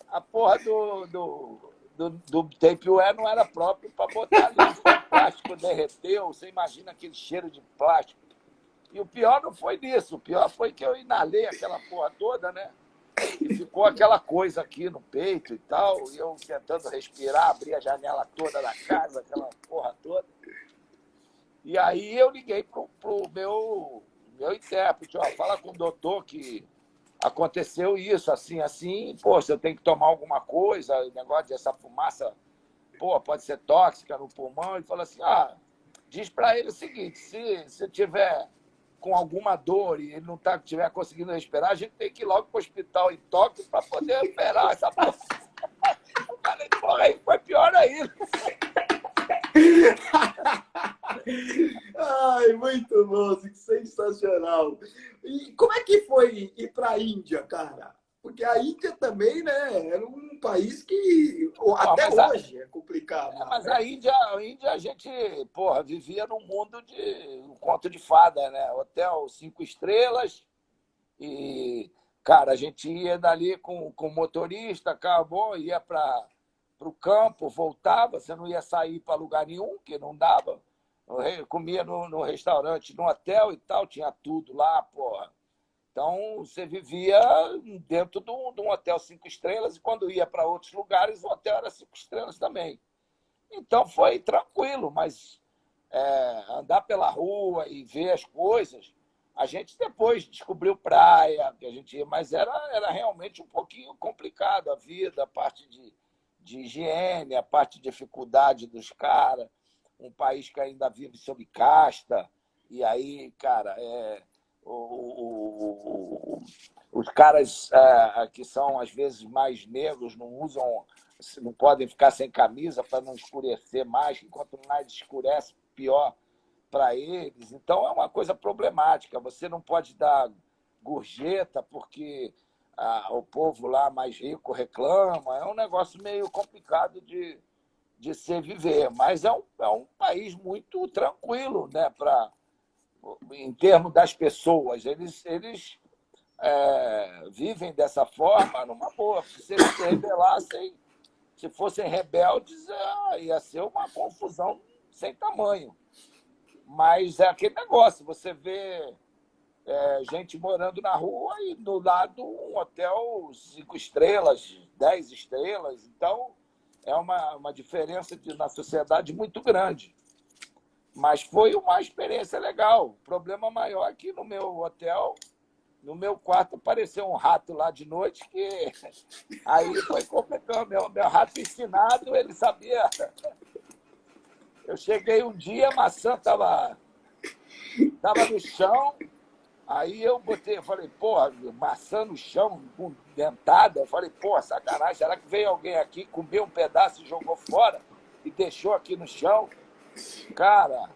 A porra do Tupperware não era próprio para botar ali. O plástico derreteu, você imagina aquele cheiro de plástico. E o pior não foi nisso, o pior foi que eu inalei aquela porra toda, né? E ficou aquela coisa aqui no peito e tal, e eu tentando respirar, abri a janela toda da casa, aquela porra toda. E aí eu liguei pro meu intérprete, fala com o doutor que aconteceu isso, assim, poxa, eu tenho que tomar alguma coisa, o negócio dessa fumaça pô, pode ser tóxica no pulmão. Ele falou assim, diz para ele o seguinte, se tiver com alguma dor e ele não estiver conseguindo respirar, a gente tem que ir logo para o hospital em Tóquio para poder operar essa porra. Eu falei, porra, aí foi pior ainda. Ai, muito bom, que sensacional. E como é que foi ir para a Índia, cara? Porque a Índia também, né, era um país que até hoje é complicado. Mas a Índia a gente, porra, vivia num mundo de um conto de fada, né? Hotel 5 estrelas e, cara, a gente ia dali com motorista, carro bom, ia para o campo, voltava, você não ia sair para lugar nenhum, que não dava. Comia no restaurante, no hotel e tal, tinha tudo lá, porra. Então, você vivia dentro de um hotel 5 estrelas e quando ia para outros lugares, o hotel era 5 estrelas também. Então, foi tranquilo, mas andar pela rua e ver as coisas, a gente depois descobriu praia, que a gente ia, mas era realmente um pouquinho complicado a vida, a parte de higiene, a parte de dificuldade dos caras, um país que ainda vive sob casta, e aí, cara, os caras que são, às vezes, mais negros não podem ficar sem camisa para não escurecer mais, que quanto mais escurece, pior para eles. Então, é uma coisa problemática. Você não pode dar gorjeta porque o povo lá mais rico reclama. É um negócio meio complicado de se viver, mas é um país muito tranquilo, né, em termos das pessoas. Eles vivem dessa forma numa boa. Se eles se rebelassem, se fossem rebeldes, ia ser uma confusão sem tamanho. Mas é aquele negócio, você vê gente morando na rua e do lado um hotel 5 estrelas, 10 estrelas. Então, é uma diferença na sociedade muito grande. Mas foi uma experiência legal. O problema maior é que no meu hotel, no meu quarto, apareceu um rato lá de noite que aí foi complicado. Meu rato ensinado, ele sabia. Eu cheguei um dia, a maçã estava no chão, aí eu falei, porra, maçã no chão, com dentada. Eu falei, porra, sacanagem, será que veio alguém aqui, comeu um pedaço e jogou fora e deixou aqui no chão? Cara,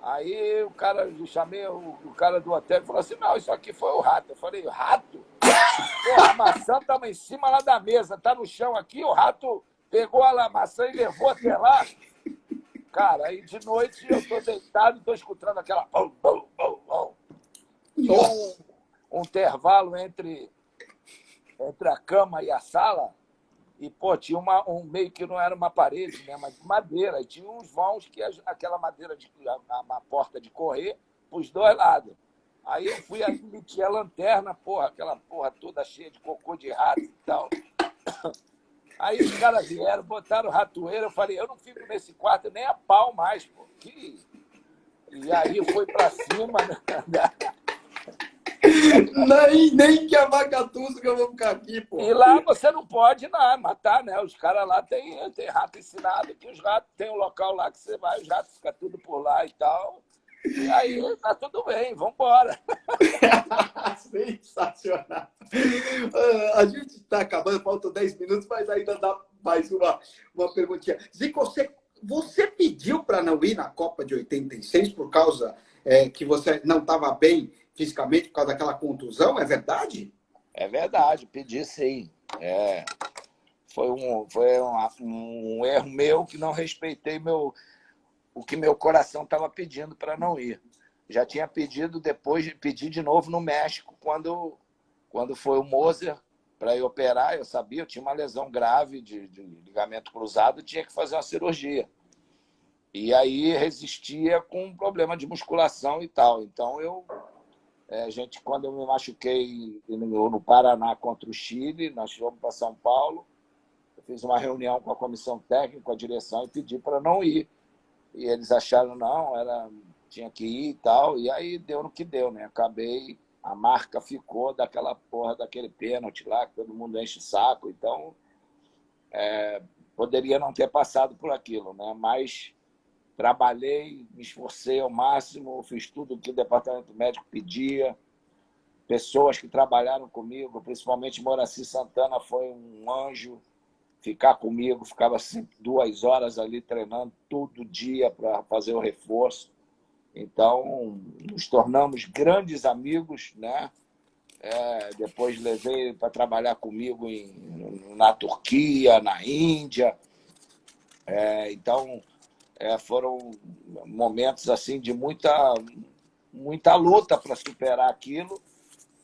aí eu chamei o cara do hotel e falou assim, não, isso aqui foi o rato. Eu falei, rato? Porra, a maçã estava em cima lá da mesa, tá no chão aqui, o rato pegou a maçã e levou até lá. Cara, aí de noite eu tô deitado e tô escutando aquela... Tinha um intervalo entre a cama e a sala e, pô, tinha meio que não era uma parede, né, mas de madeira. E tinha uns vãos que aquela madeira, uma porta de correr, para os dois lados. Aí eu fui ali, meti a lanterna, porra, aquela porra toda cheia de cocô de rato e tal. Aí os caras vieram, botaram ratoeira. Eu falei, eu não fico nesse quarto nem a pau mais, pô. E aí foi para cima, né? Nem que a vacatuça que eu vou ficar aqui, pô. E lá você não pode matar, né? Os caras lá tem rato ensinado, que os ratos tem um local lá que você vai, os ratos ficam tudo por lá e tal. E aí tá tudo bem, vamos embora. Sensacional. A gente está acabando, faltam 10 minutos, mas ainda dá mais uma perguntinha. Zico, você pediu para não ir na Copa de 86 por causa que você não estava bem fisicamente por causa daquela contusão, é verdade? É verdade, pedi sim. Foi um erro meu que não respeitei o que meu coração estava pedindo para não ir. Já tinha pedido depois, pedi de novo no México, quando foi o Moser para ir operar, eu sabia, eu tinha uma lesão grave de ligamento cruzado, tinha que fazer uma cirurgia. E aí resistia com um problema de musculação e tal. Então, quando eu me machuquei no Paraná contra o Chile, nós fomos para São Paulo, eu fiz uma reunião com a comissão técnica, com a direção, e pedi para não ir. E eles acharam, tinha que ir e tal, e aí deu no que deu, né? Acabei, a marca ficou daquela porra, daquele pênalti lá, que todo mundo enche o saco. Então, poderia não ter passado por aquilo, né? Mas trabalhei, me esforcei ao máximo, fiz tudo o que o departamento médico pedia. Pessoas que trabalharam comigo, principalmente Moraci Santana, foi um anjo ficar comigo, ficava sempre 2 horas ali treinando todo dia para fazer o reforço. Então, nos tornamos grandes amigos, né? Depois levei para trabalhar comigo na Turquia, na Índia. Então, foram momentos assim de muita luta para superar aquilo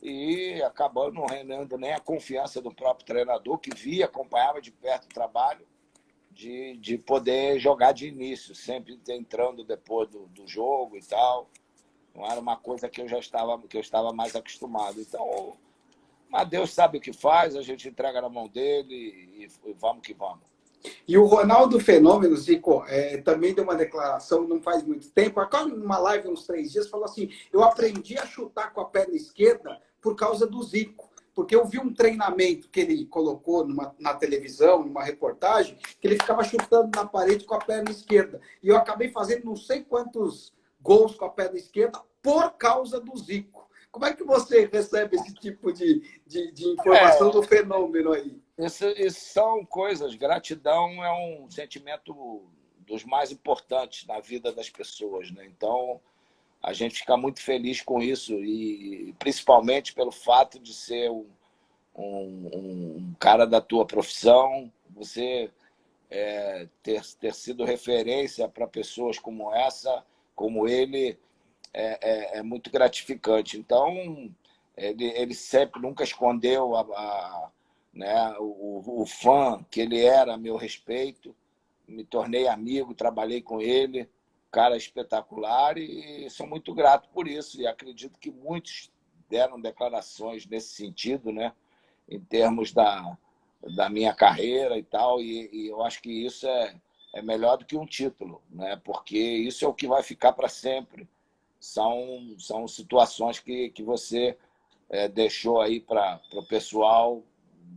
e acabando não rendendo nem a confiança do próprio treinador, que via, acompanhava de perto o trabalho, de poder jogar de início, sempre entrando depois do jogo e tal. Não era uma coisa que eu estava mais acostumado. Então, mas Deus sabe o que faz, a gente entrega na mão dele e vamos que vamos. E o Ronaldo Fenômeno, Zico, também deu uma declaração não faz muito tempo, agora numa live uns 3 dias, falou assim: eu aprendi a chutar com a perna esquerda por causa do Zico. Porque eu vi um treinamento que ele colocou na televisão, numa reportagem, que ele ficava chutando na parede com a perna esquerda. E eu acabei fazendo não sei quantos gols com a perna esquerda por causa do Zico. Como é que você recebe esse tipo de informação do Fenômeno aí? Isso são coisas. Gratidão é um sentimento dos mais importantes na vida das pessoas, né? Então, a gente fica muito feliz com isso, e principalmente pelo fato de ser um cara da tua profissão, você ter sido referência para pessoas como essa, como ele, é muito gratificante. Então, ele sempre nunca escondeu né, o fã que ele era a meu respeito. Me tornei amigo, trabalhei com ele, cara espetacular, e sou muito grato por isso. E acredito que muitos deram declarações nesse sentido, né, em termos da minha carreira e tal, e eu acho que isso é melhor do que um título, né, porque isso é o que vai ficar para sempre. São situações que você deixou aí para o pessoal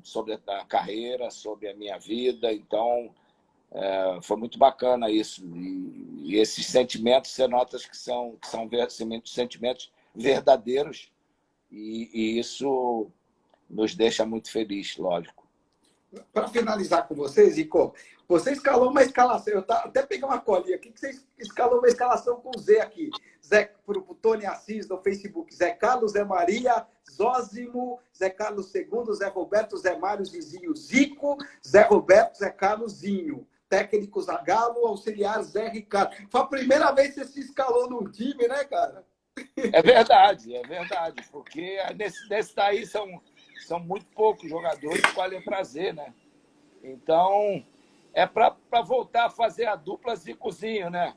sobre a carreira, sobre a minha vida. Então, foi muito bacana isso. E esses sentimentos, você nota que são sentimentos verdadeiros, e isso nos deixa muito feliz, lógico. Para finalizar com você, Zico, você escalou uma escalação. Eu até peguei uma colinha aqui, que você escalou uma escalação com o Zé aqui. Para o Tony Assis no Facebook: Zé Carlos, Zé Maria, Zózimo, Zé Carlos II, Zé Roberto, Zé Mário, Zizinho, Zico, Zé Roberto, Zé Carlos, Zinho. Técnico Zagallo, auxiliar Zé Ricardo. Foi a primeira vez que você se escalou num time, né, cara? É verdade, porque nesse daí são muito poucos jogadores com a letra Z, né? Então, é para voltar a fazer a dupla Zicozinho, né?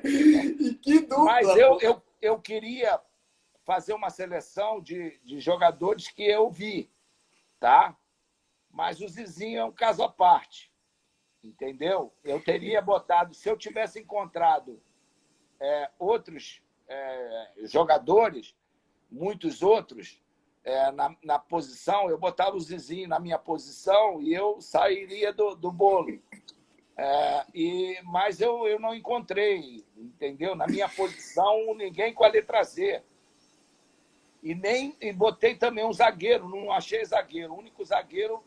E que dupla! Mas eu queria fazer uma seleção de jogadores que eu vi, tá? Mas o Zizinho é um caso à parte, entendeu? Eu teria botado, se eu tivesse encontrado outros jogadores, muitos outros, na posição, eu botava o Zizinho na minha posição e eu sairia do bolo. Mas eu não encontrei, entendeu? Na minha posição, ninguém com a letra Z. E botei também um zagueiro, não achei zagueiro. O único zagueiro,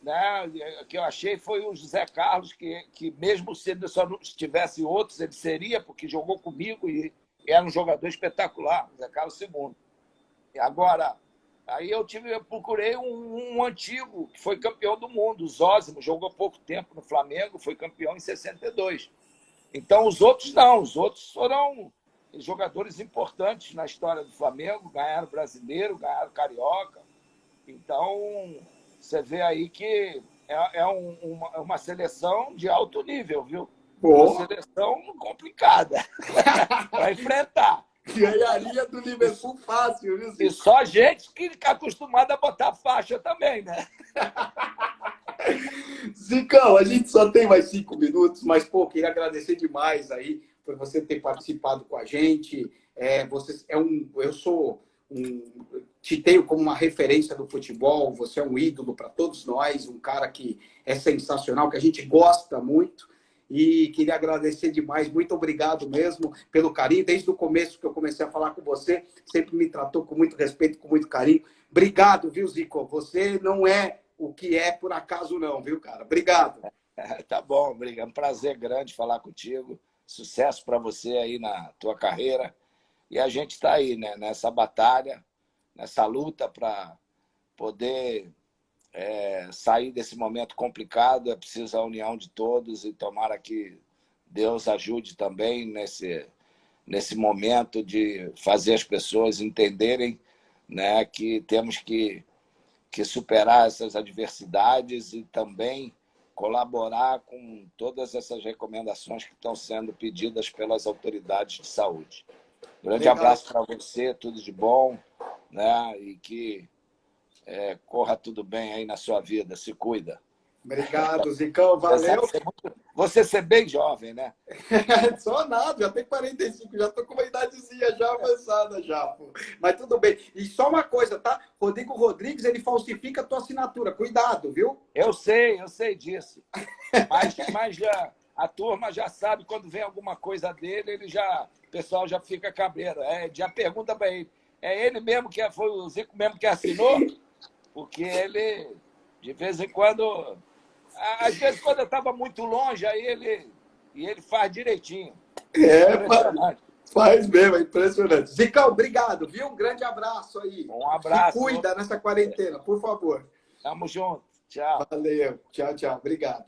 né, que eu achei foi o José Carlos, que mesmo se ele só não tivesse outros, ele seria, porque jogou comigo e era um jogador espetacular, José Carlos II. E agora, aí eu procurei um antigo, que foi campeão do mundo, o Zózimo, jogou pouco tempo no Flamengo, foi campeão em 62. Então, os outros não, os outros foram jogadores importantes na história do Flamengo, ganharam brasileiro, ganharam carioca. Então, você vê aí que é uma seleção de alto nível, viu? Uma seleção complicada para enfrentar. Ganharia do Liverpool fácil, viu? E só gente que fica acostumada a botar faixa também, né? Zicão, a gente só tem mais 5 minutos, mas, pô, queria agradecer demais aí por você ter participado com a gente. Eu sou te tenho como uma referência do futebol, você é um ídolo para todos nós, um cara que é sensacional, que a gente gosta muito. E queria agradecer demais, muito obrigado mesmo pelo carinho. Desde o começo que eu comecei a falar com você, sempre me tratou com muito respeito, com muito carinho. Obrigado, viu, Zico? Você não é o que é por acaso não, viu, cara? Obrigado. Tá bom, obrigado. É um prazer grande falar contigo. Sucesso para você aí na tua carreira. E a gente está aí, né, nessa batalha, nessa luta para poder sair desse momento complicado. É preciso a união de todos e tomara que Deus ajude também nesse momento de fazer as pessoas entenderem, né, que temos que superar essas adversidades e também colaborar com todas essas recomendações que estão sendo pedidas pelas autoridades de saúde. Grande abraço para você, tudo de bom, né? E que corra tudo bem aí na sua vida, se cuida. Obrigado, Zicão, valeu. Você ser bem jovem, né? Só nada, já tenho 45, já estou com uma idadezinha já avançada já, pô. Mas tudo bem. E só uma coisa, tá? Rodrigo Rodrigues, ele falsifica a tua assinatura. Cuidado, viu? Eu sei disso. Mas a turma já sabe, quando vem alguma coisa dele, o pessoal já fica cabreiro. Já pergunta para ele. É ele mesmo foi o Zico mesmo que assinou? Porque ele, de vez em quando... Às vezes, quando eu estava muito longe, aí ele faz direitinho. Faz mesmo, é impressionante. Zicão, obrigado, viu? Um grande abraço aí. Um abraço. Se cuida nessa quarentena, por favor. Tamo junto. Tchau. Valeu. Tchau, tchau. Obrigado.